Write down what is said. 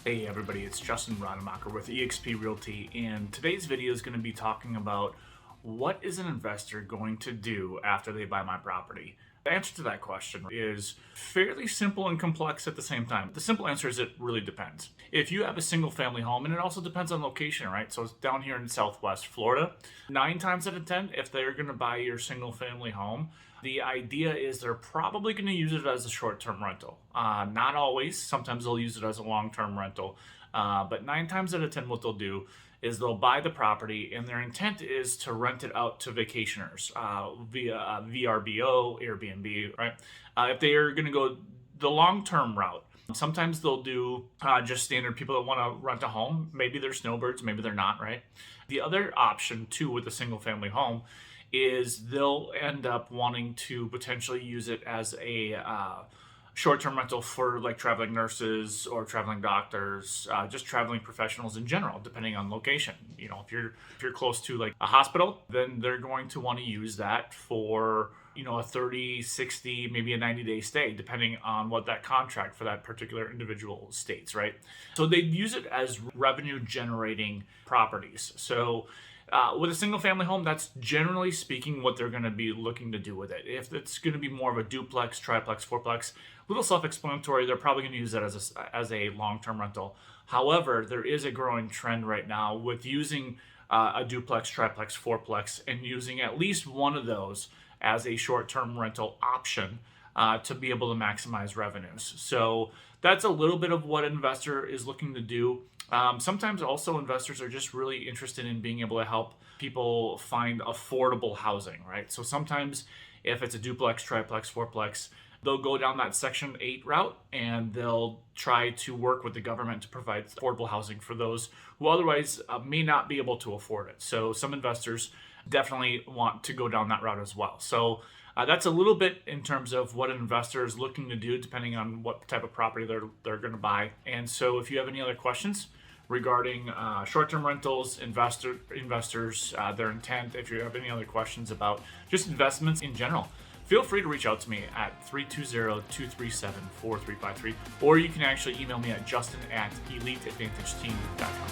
Hey everybody, it's Justin Rademacher with eXp Realty, and today's video is going to be talking about what is an investor going to do after they buy my property. The answer to that question is fairly simple and complex at the same time. The simple answer is it really depends. If you have a single family home, and it also depends on location, right? So it's down here in Southwest Florida, 9 times out of 10, if they're going to buy your single family home, the idea is they're probably going to use it as a short-term rental. Not always. Sometimes they'll use it as a long-term rental. But 9 times out of 10, what they'll do is they'll buy the property, and their intent is to rent it out to vacationers via VRBO, Airbnb, right? If they are going to go the long-term route, sometimes they'll do just standard people that want to rent a home. Maybe they're snowbirds, maybe they're not, right? The other option, too, with a single-family home is they'll end up wanting to potentially use it as a short-term rental for like traveling nurses or traveling doctors, just traveling professionals in general, depending on location. You know, if you're close to like a hospital, then they're going to want to use that for, you know, a 30, 60, maybe a 90-day stay, depending on what that contract for that particular individual states, right? So they use it as revenue-generating properties. So with a single family home, that's generally speaking what they're going to be looking to do with it. If it's going to be more of a duplex, triplex, fourplex, little self-explanatory, they're probably going to use that as a long-term rental. However, there is a growing trend right now with using a duplex, triplex, fourplex, and using at least one of those as a short-term rental option to be able to maximize revenues. So that's a little bit of what an investor is looking to do. Sometimes also investors are just really interested in being able to help people find affordable housing, right? So sometimes if it's a duplex, triplex, fourplex, they'll go down that Section 8 route and they'll try to work with the government to provide affordable housing for those who otherwise may not be able to afford it. So some investors definitely want to go down that route as well. So that's a little bit in terms of what an investor is looking to do, depending on what type of property they're going to buy. And so if you have any other questions regarding short-term rentals, investors, their intent, if you have any other questions about just investments in general, feel free to reach out to me at 320-237-4353, or you can actually email me at justin@eliteadvantageteam.com.